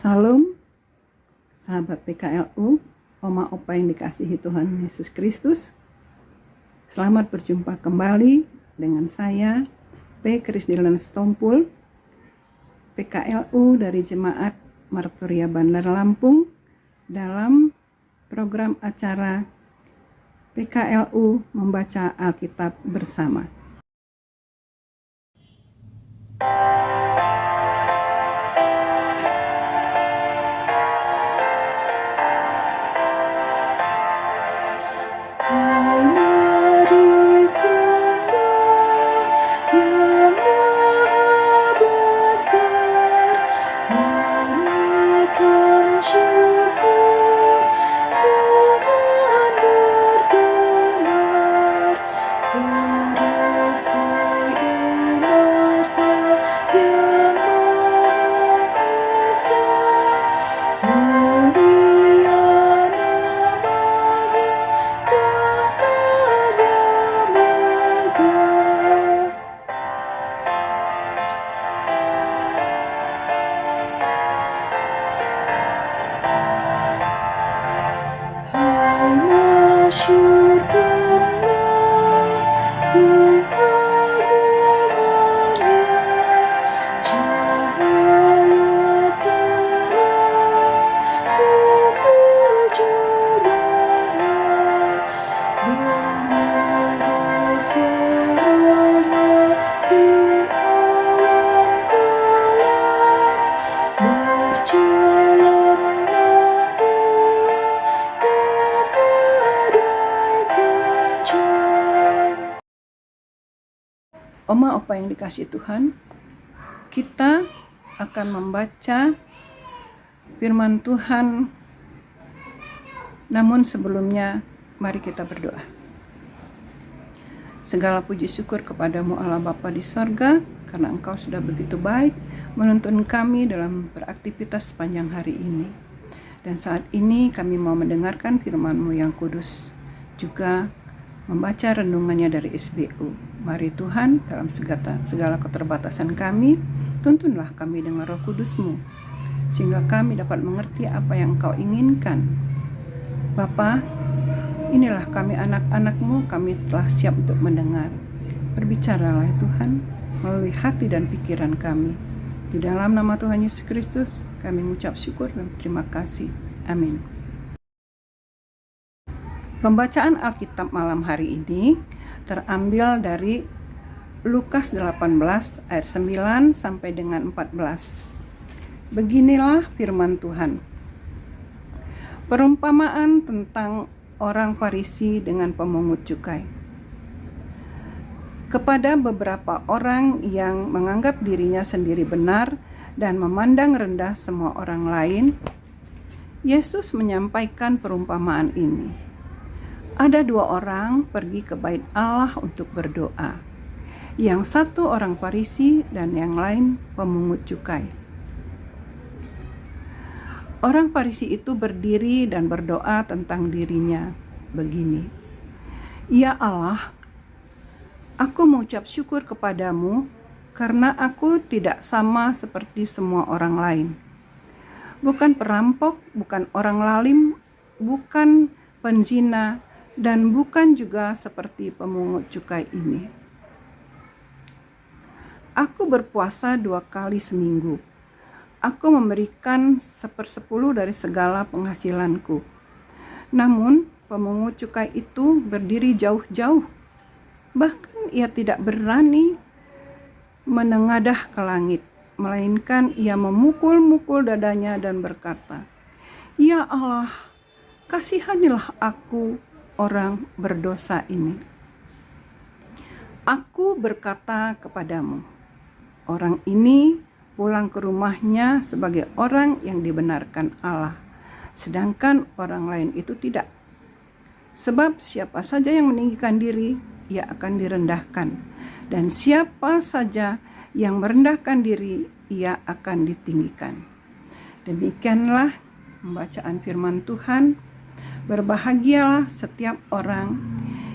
Salam, sahabat PKLU, Oma Opa yang dikasihi Tuhan Yesus Kristus. Selamat berjumpa kembali dengan saya, P. Krisdilan Stompul, PKLU dari Jemaat Marturia Bandar Lampung, dalam program acara PKLU Membaca Alkitab Bersama. Oma Opa yang dikasihi Tuhan, kita akan membaca firman Tuhan. Namun sebelumnya, mari kita berdoa. Segala puji syukur kepadamu Allah Bapa di sorga, karena Engkau sudah begitu baik menuntun kami dalam beraktivitas sepanjang hari ini. Dan saat ini kami mau mendengarkan firman-Mu yang kudus, juga membaca renungannya dari SBU. Mari Tuhan, dalam segala keterbatasan kami, tuntunlah kami dengan Roh Kudus-Mu, sehingga kami dapat mengerti apa yang Engkau inginkan. Bapa, inilah kami anak-anak-Mu, kami telah siap untuk mendengar. Berbicaralah Tuhan, melalui hati dan pikiran kami. Di dalam nama Tuhan Yesus Kristus, kami mengucap syukur dan terima kasih. Amin. Pembacaan Alkitab malam hari ini terambil dari Lukas 18 ayat 9 sampai dengan 14. Beginilah firman Tuhan. Perumpamaan tentang orang Farisi dengan pemungut cukai. Kepada beberapa orang yang menganggap dirinya sendiri benar dan memandang rendah semua orang lain, Yesus menyampaikan perumpamaan ini. Ada dua orang pergi ke bait Allah untuk berdoa. Yang satu orang Farisi dan yang lain pemungut cukai. Orang Farisi itu berdiri dan berdoa tentang dirinya begini. Ya Allah, aku mengucap syukur kepadamu karena aku tidak sama seperti semua orang lain. Bukan perampok, bukan orang lalim, bukan penzina, dan bukan juga seperti pemungut cukai ini. Aku berpuasa 2 kali seminggu. Aku memberikan 1/10 dari segala penghasilanku. Namun pemungut cukai itu berdiri jauh-jauh. Bahkan ia tidak berani menengadah ke langit, melainkan ia memukul-mukul dadanya dan berkata, "Ya Allah, kasihanilah aku, orang berdosa ini." Aku berkata kepadamu, orang ini pulang ke rumahnya sebagai orang yang dibenarkan Allah, sedangkan orang lain itu tidak. Sebab siapa saja yang meninggikan diri, ia akan direndahkan, dan siapa saja yang merendahkan diri, ia akan ditinggikan. Demikianlah pembacaan firman Tuhan. Berbahagialah setiap orang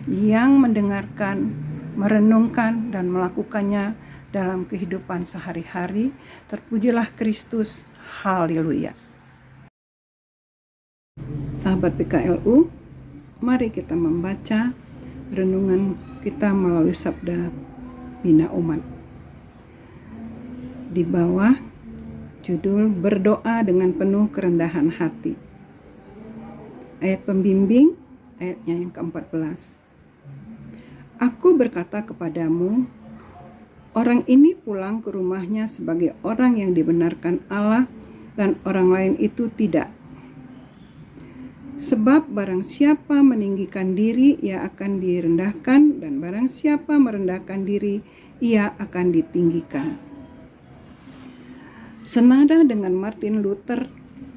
yang mendengarkan, merenungkan, dan melakukannya dalam kehidupan sehari-hari. Terpujilah Kristus. Haleluya. Sahabat PKLU, mari kita membaca renungan kita melalui Sabda Bina Umat. Di bawah judul Berdoa dengan Penuh Kerendahan Hati. Ayat pembimbing, ayatnya yang ke-14. Aku berkata kepadamu, orang ini pulang ke rumahnya sebagai orang yang dibenarkan Allah dan orang lain itu tidak. Sebab barang siapa meninggikan diri, ia akan direndahkan, dan barang siapa merendahkan diri, ia akan ditinggikan. Senada dengan Martin Luther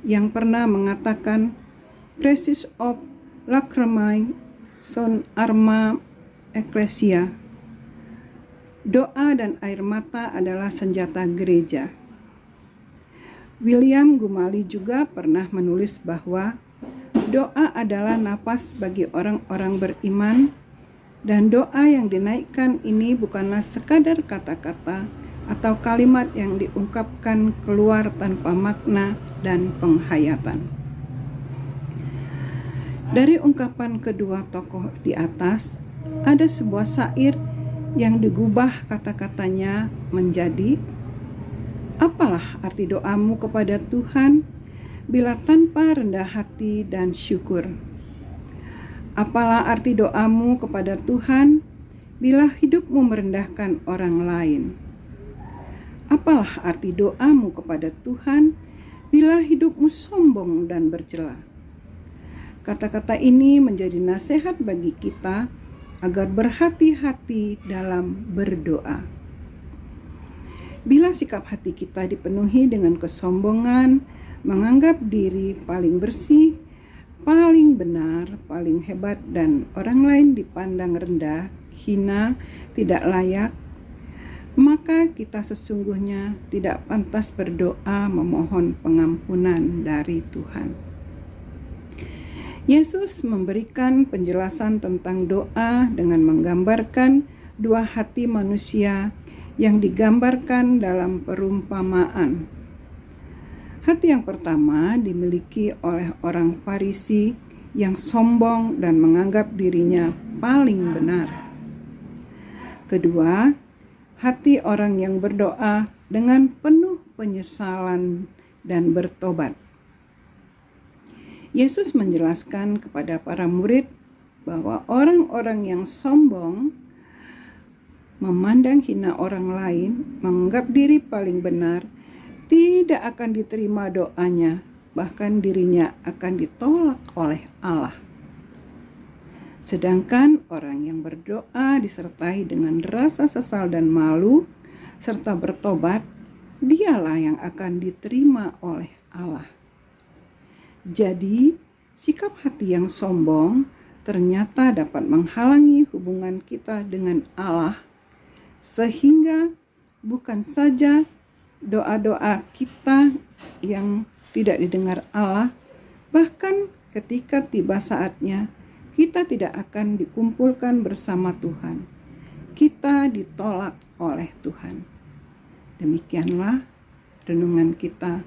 yang pernah mengatakan, Precis of lacrimae son arma ecclesia. Doa dan air mata adalah senjata gereja. William Gumali juga pernah menulis bahwa doa adalah napas bagi orang-orang beriman, dan doa yang dinaikkan ini bukanlah sekadar kata-kata atau kalimat yang diungkapkan keluar tanpa makna dan penghayatan. Dari ungkapan kedua tokoh di atas, ada sebuah syair yang digubah kata-katanya menjadi, apalah arti doamu kepada Tuhan bila tanpa rendah hati dan syukur? Apalah arti doamu kepada Tuhan bila hidupmu merendahkan orang lain? Apalah arti doamu kepada Tuhan bila hidupmu sombong dan bercela? Kata-kata ini menjadi nasihat bagi kita agar berhati-hati dalam berdoa. Bila sikap hati kita dipenuhi dengan kesombongan, menganggap diri paling bersih, paling benar, paling hebat, dan orang lain dipandang rendah, hina, tidak layak, maka kita sesungguhnya tidak pantas berdoa memohon pengampunan dari Tuhan. Yesus memberikan penjelasan tentang doa dengan menggambarkan dua hati manusia yang digambarkan dalam perumpamaan. Hati yang pertama dimiliki oleh orang Farisi yang sombong dan menganggap dirinya paling benar. Kedua, hati orang yang berdoa dengan penuh penyesalan dan bertobat. Yesus menjelaskan kepada para murid bahwa orang-orang yang sombong, memandang hina orang lain, menganggap diri paling benar, tidak akan diterima doanya, bahkan dirinya akan ditolak oleh Allah. Sedangkan orang yang berdoa disertai dengan rasa sesal dan malu, serta bertobat, dialah yang akan diterima oleh Allah. Jadi, sikap hati yang sombong ternyata dapat menghalangi hubungan kita dengan Allah, sehingga bukan saja doa-doa kita yang tidak didengar Allah, bahkan ketika tiba saatnya kita tidak akan dikumpulkan bersama Tuhan. Kita ditolak oleh Tuhan. Demikianlah renungan kita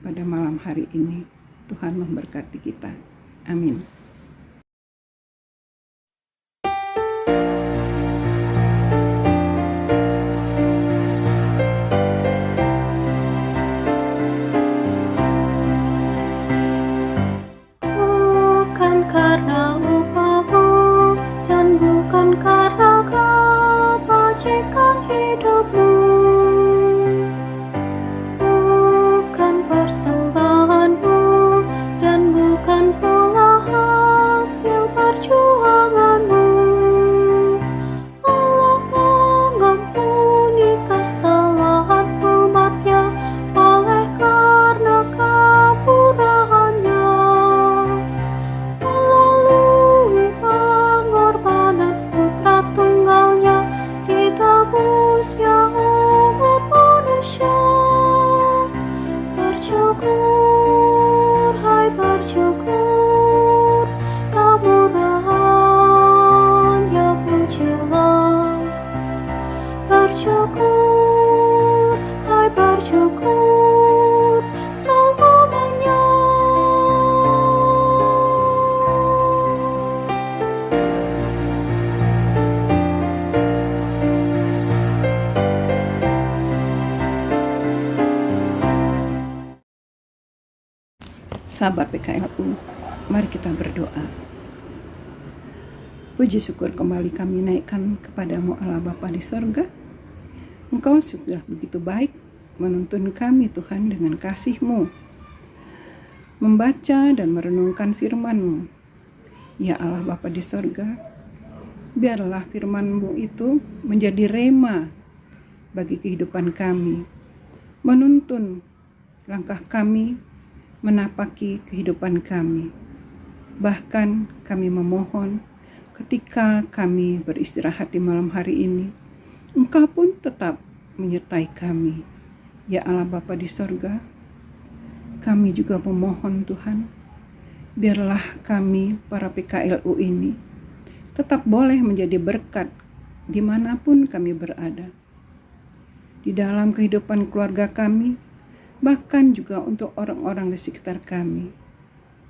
pada malam hari ini. Tuhan memberkati kita. Amin. Bukan karena upahmu dan bukan karena kebajikan hidupmu, bukan persembahanmu dan bukan pula Sahabat PKLU, mari kita berdoa. Puji syukur kembali kami naikkan kepadamu Allah Bapa di sorga. Engkau sudah begitu baik menuntun kami Tuhan dengan kasih-Mu, membaca dan merenungkan firman-Mu. Ya Allah Bapa di sorga, biarlah firman-Mu itu menjadi rema bagi kehidupan kami, menuntun langkah kami, menapaki kehidupan kami. Bahkan kami memohon ketika kami beristirahat di malam hari ini, Engkau pun tetap menyertai kami. Ya Allah Bapa di sorga, kami juga memohon Tuhan, biarlah kami para PKLU ini tetap boleh menjadi berkat dimanapun kami berada. Di dalam kehidupan keluarga kami, bahkan juga untuk orang-orang di sekitar kami.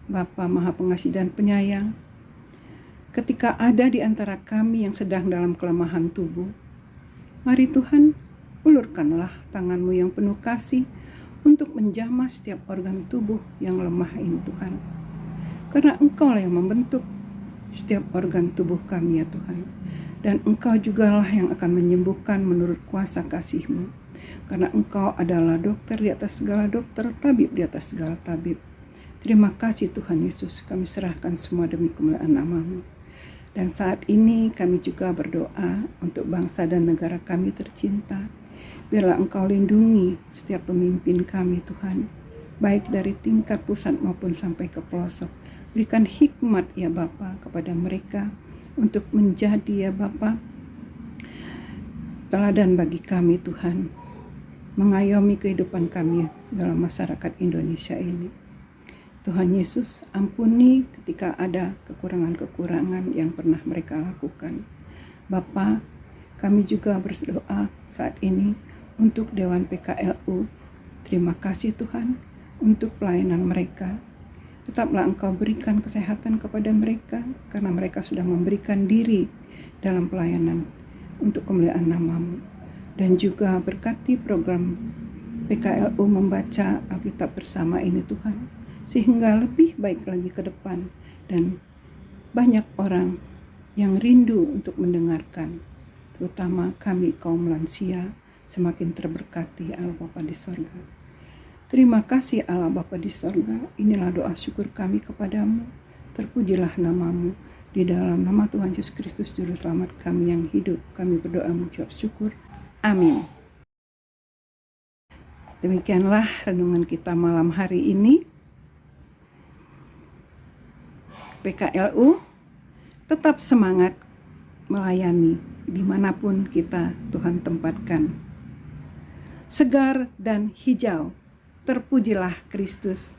Bapa Maha Pengasih dan Penyayang, ketika ada di antara kami yang sedang dalam kelemahan tubuh, mari Tuhan, ulurkanlah tangan-Mu yang penuh kasih untuk menjamah setiap organ tubuh yang lemah ini Tuhan. Karena Engkau-lah yang membentuk setiap organ tubuh kami ya Tuhan. Dan Engkau jugalah yang akan menyembuhkan menurut kuasa kasih-Mu. Karena Engkau adalah dokter di atas segala dokter, tabib di atas segala tabib. Terima kasih Tuhan Yesus, kami serahkan semua demi kemuliaan nama-Mu. Dan saat ini kami juga berdoa untuk bangsa dan negara kami tercinta. Biarlah Engkau lindungi setiap pemimpin kami Tuhan, baik dari tingkat pusat maupun sampai ke pelosok. Berikan hikmat ya Bapa kepada mereka untuk menjadi ya Bapa teladan bagi kami Tuhan, mengayomi kehidupan kami dalam masyarakat Indonesia ini. Tuhan Yesus, ampuni ketika ada kekurangan-kekurangan yang pernah mereka lakukan. Bapa, kami juga berdoa saat ini untuk Dewan PKLU. Terima kasih Tuhan untuk pelayanan mereka. Tetaplah Engkau berikan kesehatan kepada mereka, karena mereka sudah memberikan diri dalam pelayanan untuk kemuliaan nama-Mu. Dan juga berkati program PKLU membaca Alkitab bersama ini Tuhan, sehingga lebih baik lagi ke depan dan banyak orang yang rindu untuk mendengarkan, terutama kami kaum lansia semakin terberkati Allah Bapa di sorga. Terima kasih Allah Bapa di sorga, inilah doa syukur kami kepadamu. Terpujilah nama-Mu, di dalam nama Tuhan Yesus Kristus Juru Selamat kami yang hidup, kami berdoa mengucap syukur. Amin. Demikianlah renungan kita malam hari ini. PKLU tetap semangat melayani dimanapun kita Tuhan tempatkan. Segar dan hijau, terpujilah Kristus.